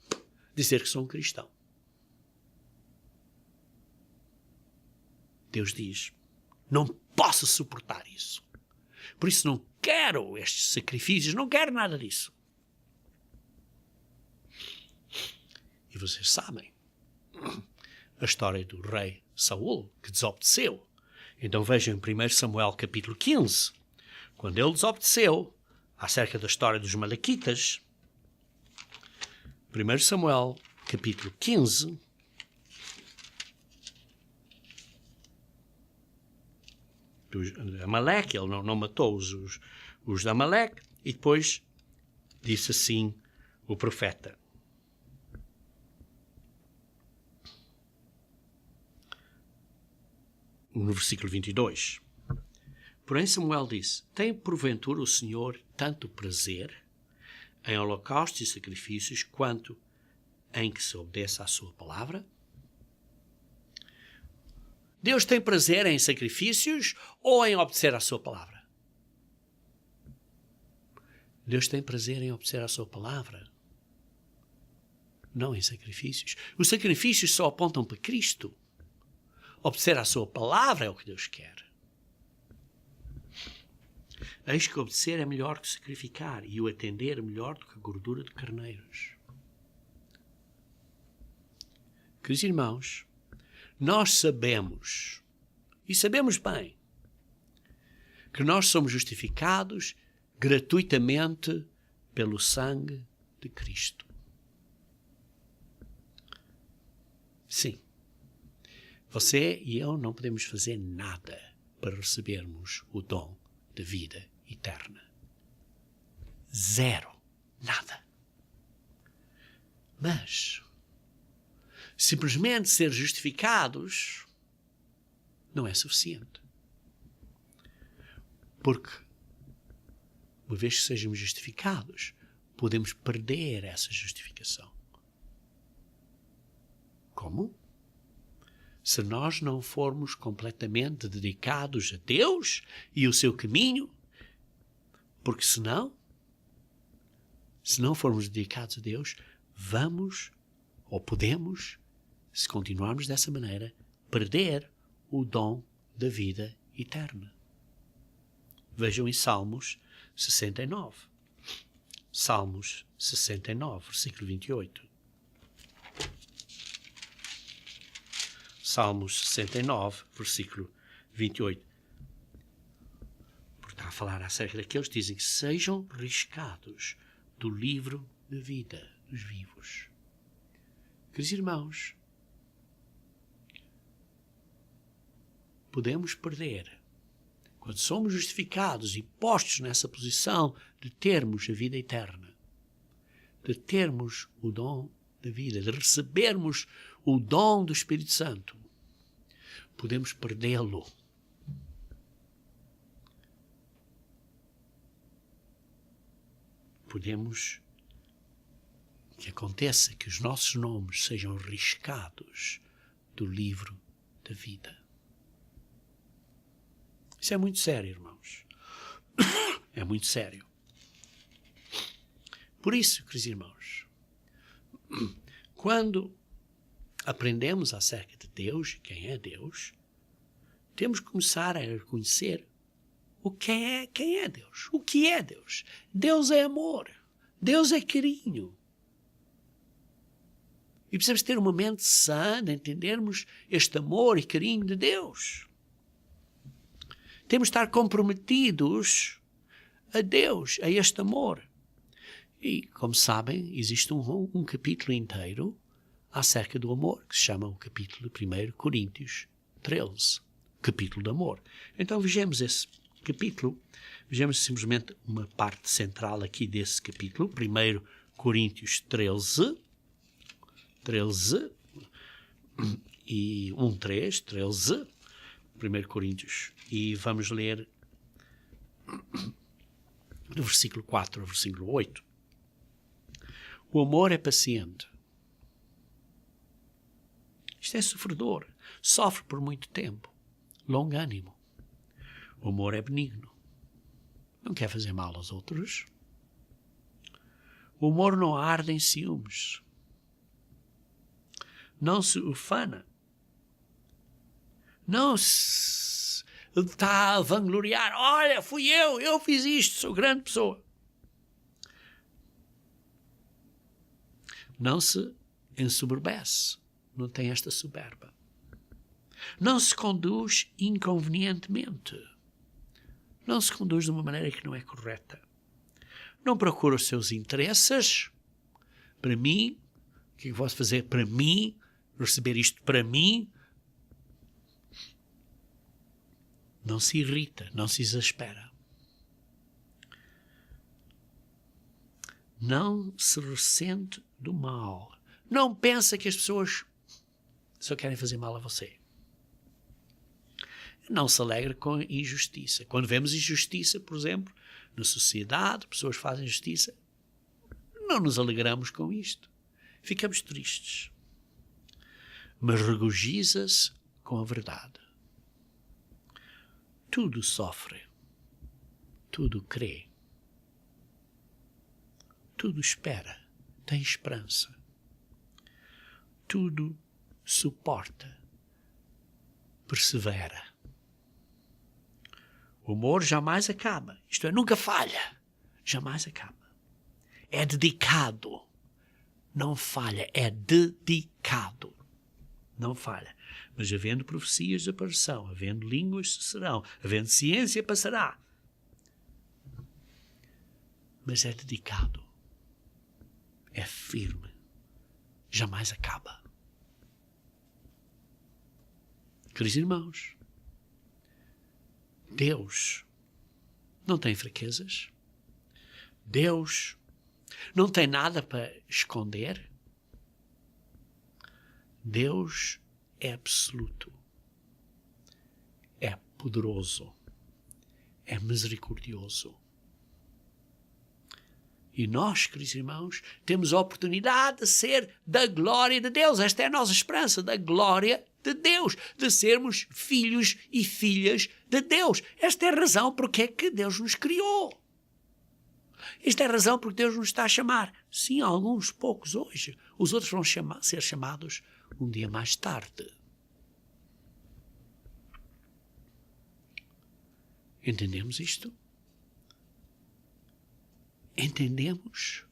Speaker 1: dizer que sou um cristão. Deus diz: não posso suportar isso. Por isso não quero estes sacrifícios, não quero nada disso. E vocês sabem a história do rei Saul, que desobedeceu. Então vejam em 1 Samuel capítulo 15, quando ele desobedeceu, acerca da história dos Malaquitas. 1 Samuel capítulo 15, de Amaleque, ele não matou os de Amaleque, e depois disse assim o profeta. No versículo 22. Porém Samuel disse: tem porventura o Senhor tanto prazer em holocaustos e sacrifícios quanto em que se obedeça à sua palavra? Deus tem prazer em sacrifícios ou em obedecer à sua palavra? Deus tem prazer em obedecer à sua palavra, não em sacrifícios. Os sacrifícios só apontam para Cristo. Obedecer à sua palavra é o que Deus quer. Eis que obedecer é melhor que sacrificar, e o atender é melhor do que a gordura de carneiros. Queridos irmãos, nós sabemos, e sabemos bem, que nós somos justificados gratuitamente pelo sangue de Cristo. Sim, você e eu não podemos fazer nada para recebermos o dom da vida eterna. Zero. Nada. Mas simplesmente ser justificados não é suficiente. Porque, uma vez que sejamos justificados, podemos perder essa justificação. Como? Se nós não formos completamente dedicados a Deus e o seu caminho, porque se não formos dedicados a Deus, vamos, ou podemos, se continuarmos dessa maneira, perder o dom da vida eterna. Vejam em Salmos 69. Salmos 69, versículo 28. Salmos 69, versículo 28. Porque está a falar acerca daqueles que dizem que sejam riscados do livro da vida dos vivos. Queridos irmãos, podemos perder, quando somos justificados e postos nessa posição de termos a vida eterna, de termos o dom da vida, de recebermos o dom do Espírito Santo, podemos perdê-lo. Podemos que aconteça que os nossos nomes sejam riscados do livro da vida. Isso é muito sério, irmãos. É muito sério. Por isso, queridos irmãos, quando aprendemos acerca de Deus, quem é Deus, temos que começar a reconhecer quem é Deus. O que é Deus? Deus é amor. Deus é carinho. E precisamos ter uma mente sã de entendermos este amor e carinho de Deus. Temos de estar comprometidos a Deus, a este amor. E, como sabem, existe um capítulo inteiro acerca do amor, que se chama o capítulo de 1 Coríntios 13, capítulo de amor. Então vejamos esse capítulo, vejamos simplesmente uma parte central aqui desse capítulo, 1 Coríntios 13 e 13, 1 Coríntios, e vamos ler do versículo 4 ao versículo 8. O amor é paciente. Isto é sofredor. Sofre por muito tempo. Longânimo. O amor é benigno. Não quer fazer mal aos outros. O amor não arde em ciúmes. Não se ufana. Não se está a vangloriar. Olha, fui eu fiz isto, sou grande pessoa. Não se ensoberbece. Não tem esta soberba. Não se conduz inconvenientemente. Não se conduz de uma maneira que não é correta. Não procura os seus interesses. Para mim, o que eu posso fazer para mim? Receber isto para mim? Não se irrita, não se exaspera. Não se ressente do mal. Não pensa que as pessoas só querem fazer mal a você. Não se alegra com injustiça. Quando vemos injustiça, por exemplo, na sociedade, pessoas fazem injustiça, não nos alegramos com isto. Ficamos tristes. Mas regozija-se com a verdade. Tudo sofre. Tudo crê. Tudo espera. Tem esperança. Tudo suporta. Persevera. O amor jamais acaba. Isto é, nunca falha. Jamais acaba. É dedicado. Não falha. É dedicado. Não falha. Mas havendo profecias desaparecerão, havendo línguas cessarão, havendo ciência passará. Mas é dedicado. É firme. Jamais acaba. Queridos irmãos, Deus não tem fraquezas. Deus não tem nada para esconder. Deus é absoluto. É poderoso. É misericordioso. E nós, queridos irmãos, temos a oportunidade de ser da glória de Deus. Esta é a nossa esperança, da glória de Deus, de sermos filhos e filhas de Deus. Esta é a razão porque é que Deus nos criou. Esta é a razão porque Deus nos está a chamar. Sim, alguns poucos hoje. Os outros vão ser chamados um dia mais tarde. Entendemos isto? Entendemos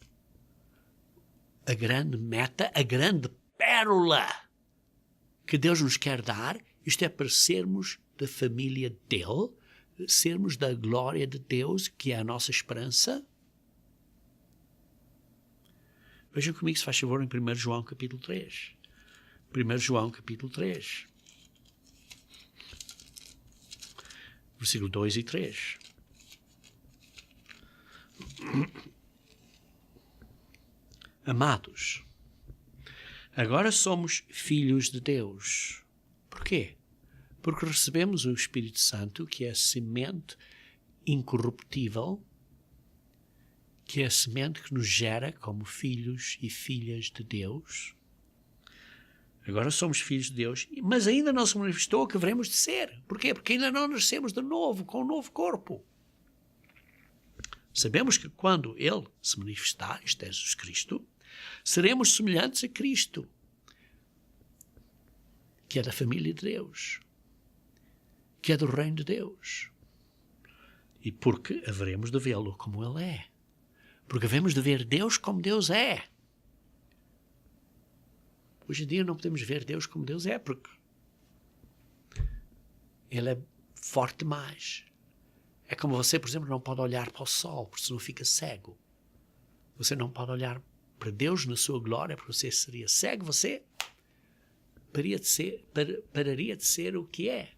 Speaker 1: a grande meta, a grande pérola que Deus nos quer dar? Isto é para sermos da família dele, sermos da glória de Deus, que é a nossa esperança. Vejam comigo, se faz favor, em 1 João capítulo 3. 1 João capítulo 3. Versículo 2 e 3. Amados, agora somos filhos de Deus. Porquê? Porque recebemos o Espírito Santo, que é a semente incorruptível, que é a semente que nos gera como filhos e filhas de Deus. Agora somos filhos de Deus, mas ainda não se manifestou o que haveremos de ser. Porquê? Porque ainda não nascemos de novo, com um novo corpo. Sabemos que quando Ele se manifestar, isto é Jesus Cristo, seremos semelhantes a Cristo, que é da família de Deus, que é do reino de Deus. E porque haveremos de vê-lo como Ele é. Porque havemos de ver Deus como Deus é. Hoje em dia não podemos ver Deus como Deus é, porque Ele é forte demais. É como você, por exemplo, não pode olhar para o sol, porque senão fica cego. Você não pode olhar para Deus na sua glória, porque você seria cego. Você pararia de ser o que é.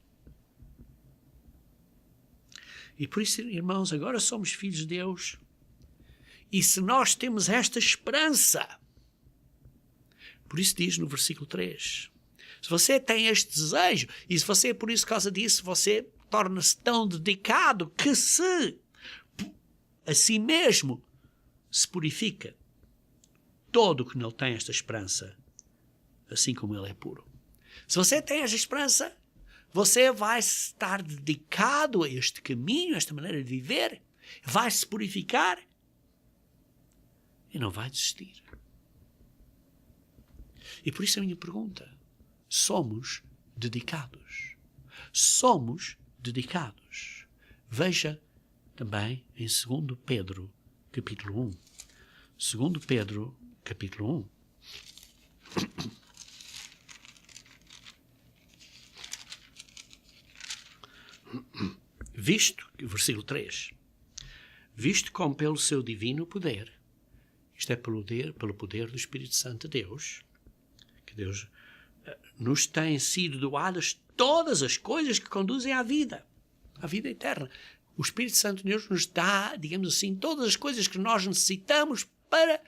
Speaker 1: E por isso, irmãos, agora somos filhos de Deus. E se nós temos esta esperança, por isso diz no versículo 3, se você tem este desejo, e se você, por isso, causa disso, você torna-se tão dedicado que se a si mesmo se purifica, todo o que nele tem esta esperança, assim como ele é puro. Se você tem esta esperança, você vai estar dedicado a este caminho, a esta maneira de viver, vai se purificar e não vai desistir. E por isso a minha pergunta, somos dedicados? Somos dedicados. Veja também em 2 Pedro, capítulo 1. 2 Pedro, capítulo 1. Visto, versículo 3, visto como pelo seu divino poder, isto é pelo poder do Espírito Santo de Deus, que Deus nos têm sido doadas todas as coisas que conduzem à vida à vida eterna. O Espírito Santo de Deus nos dá, digamos assim, todas as coisas que nós necessitamos para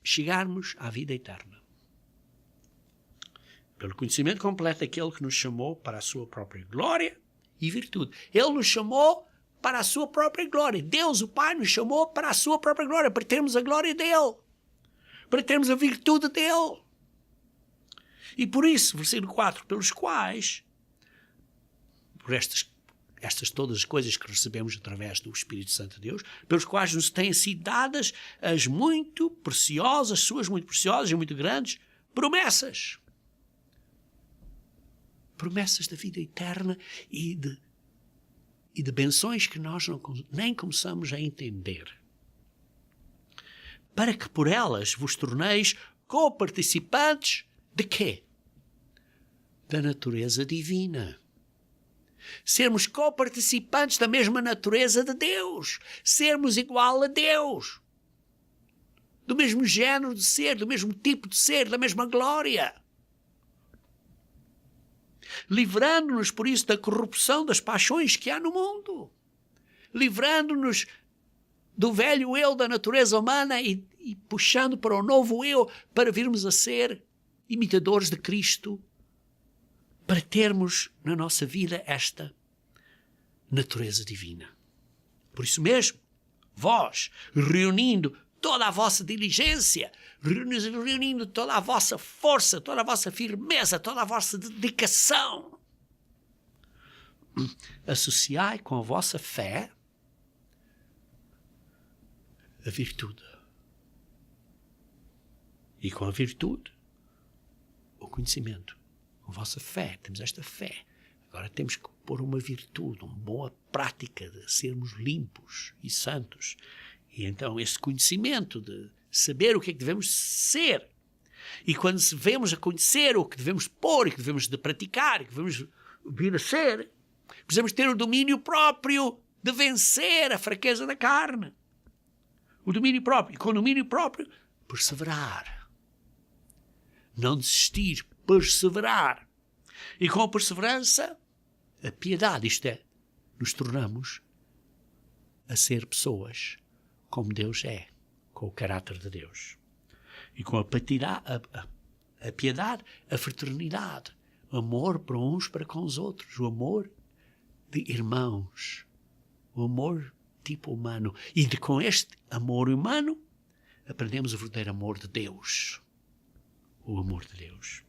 Speaker 1: chegarmos à vida eterna. Pelo conhecimento completo daquele que nos chamou para a sua própria glória e virtude. Ele nos chamou para a sua própria glória. Deus, o Pai, nos chamou para a sua própria glória, para termos a glória dele, para termos a virtude dele. E por isso, versículo 4, pelos quais, por estas todas as coisas que recebemos através do Espírito Santo de Deus, pelos quais nos têm sido dadas as muito preciosas, suas muito preciosas e muito grandes promessas. Promessas da vida eterna e de bênçãos que nós nem começamos a entender. Para que por elas vos torneis co-participantes de quê? Da natureza divina. Sermos co-participantes da mesma natureza de Deus. Sermos igual a Deus. Do mesmo género de ser, do mesmo tipo de ser, da mesma glória. Livrando-nos, por isso, da corrupção das paixões que há no mundo. Livrando-nos do velho eu da natureza humana e puxando para o novo eu, para virmos a ser imitadores de Cristo, para termos na nossa vida esta natureza divina. Por isso mesmo, vós, reunindo toda a vossa diligência, reunindo toda a vossa força, toda a vossa firmeza, toda a vossa dedicação, associai com a vossa fé a virtude. E com a virtude, o conhecimento. Com a vossa fé, temos esta fé. Agora temos que pôr uma virtude, uma boa prática de sermos limpos e santos. E então esse conhecimento de saber o que é que devemos ser. E quando vemos a conhecer o que devemos pôr, e que devemos de praticar, e que devemos vir a ser, precisamos ter o domínio próprio de vencer a fraqueza da carne. O domínio próprio. E com o domínio próprio, perseverar. Não desistir, perseverar. E com a perseverança, a piedade, isto é, nos tornamos a ser pessoas como Deus é, com o caráter de Deus. E com a piedade, a fraternidade, o amor para uns para com os outros, o amor de irmãos, o amor tipo humano. E com este amor humano, aprendemos o verdadeiro amor de Deus. O amor de Deus.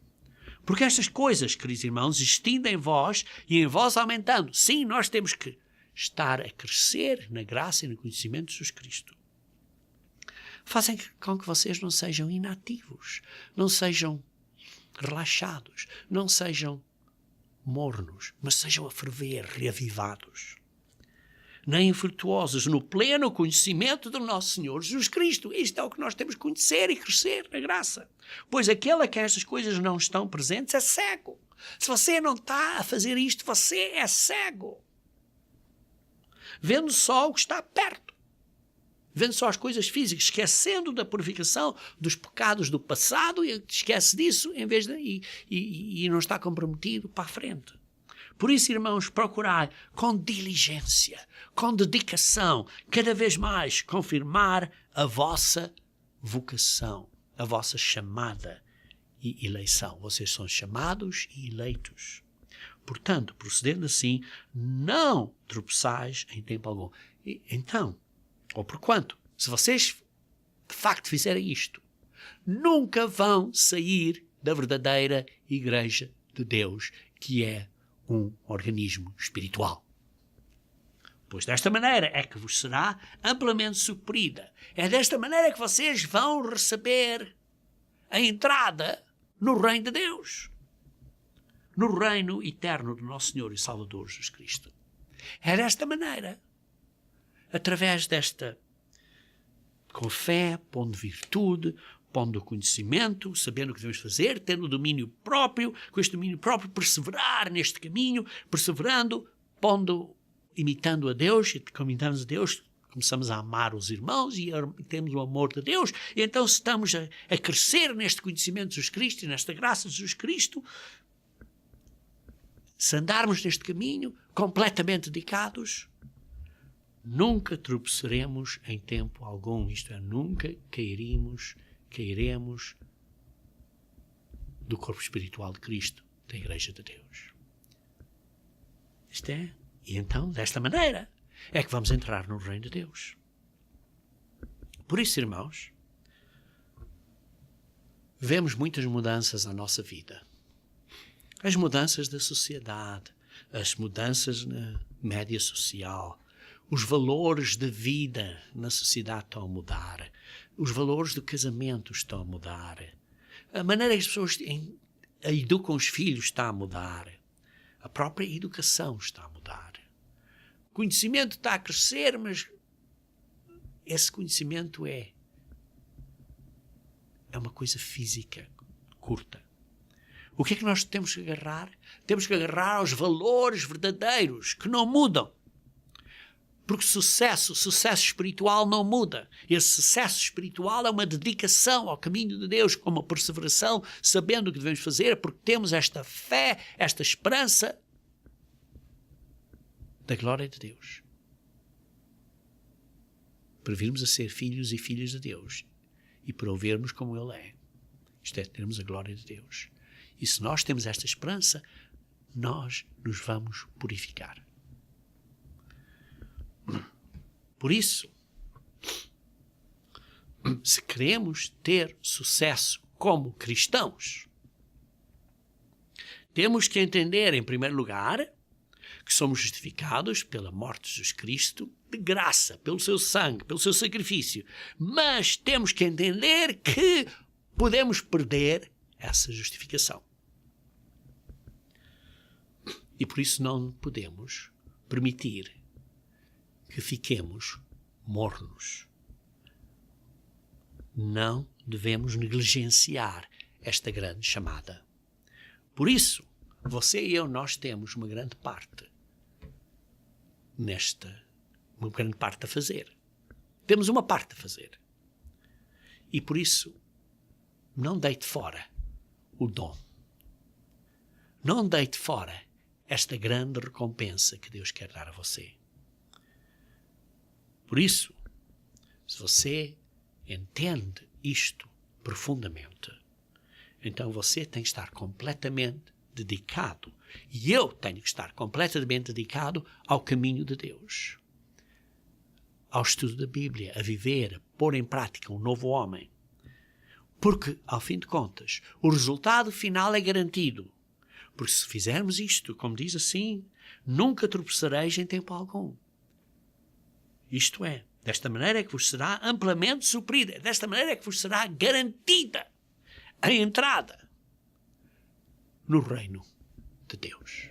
Speaker 1: Porque estas coisas, queridos irmãos, existindo em vós e em vós aumentando. Sim, nós temos que estar a crescer na graça e no conhecimento de Jesus Cristo. Fazem com que vocês não sejam inativos, não sejam relaxados, não sejam mornos, mas sejam a ferver, reavivados. Nem infrutuosos no pleno conhecimento do nosso Senhor Jesus Cristo. Isto é o que nós temos que conhecer e crescer na graça. Pois aquele a quem estas coisas não estão presentes é cego. Se você não está a fazer isto, você é cego. Vendo só o que está perto. Vendo só as coisas físicas, esquecendo da purificação dos pecados do passado, e esquece disso em vez de, e não está comprometido para a frente. Por isso, irmãos, procurai com diligência, com dedicação, cada vez mais confirmar a vossa vocação, a vossa chamada e eleição. Vocês são chamados e eleitos. Portanto, procedendo assim, não tropeçais em tempo algum. E, então, ou porquanto, se vocês de facto fizerem isto, nunca vão sair da verdadeira Igreja de Deus, que é um organismo espiritual. Pois desta maneira é que vos será amplamente suprida. É desta maneira que vocês vão receber a entrada no reino de Deus. No reino eterno do nosso Senhor e Salvador Jesus Cristo. É desta maneira. Através desta, com fé, pondo virtude, pondo conhecimento, sabendo o que devemos fazer, tendo domínio próprio, com este domínio próprio, perseverar neste caminho, perseverando, imitando a Deus, e como imitamos a Deus, começamos a amar os irmãos e temos o amor de Deus, e então estamos a crescer neste conhecimento de Jesus Cristo e nesta graça de Jesus Cristo. Se andarmos neste caminho, completamente dedicados, nunca tropeçaremos em tempo algum. Isto é, nunca cairemos do corpo espiritual de Cristo, da Igreja de Deus. Isto é, e então, desta maneira, é que vamos entrar no reino de Deus. Por isso, irmãos, vemos muitas mudanças na nossa vida. As mudanças da sociedade, as mudanças na média social, os valores da vida na sociedade estão a mudar, os valores do casamento estão a mudar, a maneira que as pessoas educam os filhos está a mudar, a própria educação está a mudar. O conhecimento está a crescer, mas esse conhecimento é uma coisa física, curta. O que é que nós temos que agarrar? Temos que agarrar aos valores verdadeiros, que não mudam. Porque sucesso espiritual não muda. Esse sucesso espiritual é uma dedicação ao caminho de Deus, com uma perseveração, sabendo o que devemos fazer, porque temos esta fé, esta esperança da glória de Deus. Para virmos a ser filhos e filhas de Deus e para o vermos como Ele é. Isto é, termos a glória de Deus. E se nós temos esta esperança, nós nos vamos purificar. Por isso, se queremos ter sucesso como cristãos, temos que entender, em primeiro lugar, que somos justificados pela morte de Jesus Cristo, de graça, pelo seu sangue, pelo seu sacrifício. Mas temos que entender que podemos perder essa justificação. E por isso não podemos permitir que fiquemos mornos. Não devemos negligenciar esta grande chamada. Por isso, você e eu, nós temos uma grande parte a fazer. Temos uma parte a fazer. E por isso, não deite fora o dom. Não deite fora esta grande recompensa que Deus quer dar a você. Por isso, se você entende isto profundamente, então você tem que estar completamente dedicado. E eu tenho que estar completamente dedicado ao caminho de Deus. Ao estudo da Bíblia, a viver, a pôr em prática um novo homem. Porque, ao fim de contas, o resultado final é garantido. Porque se fizermos isto, como diz assim, nunca tropeçareis em tempo algum. Isto é, desta maneira é que vos será amplamente suprida, desta maneira é que vos será garantida a entrada no reino de Deus.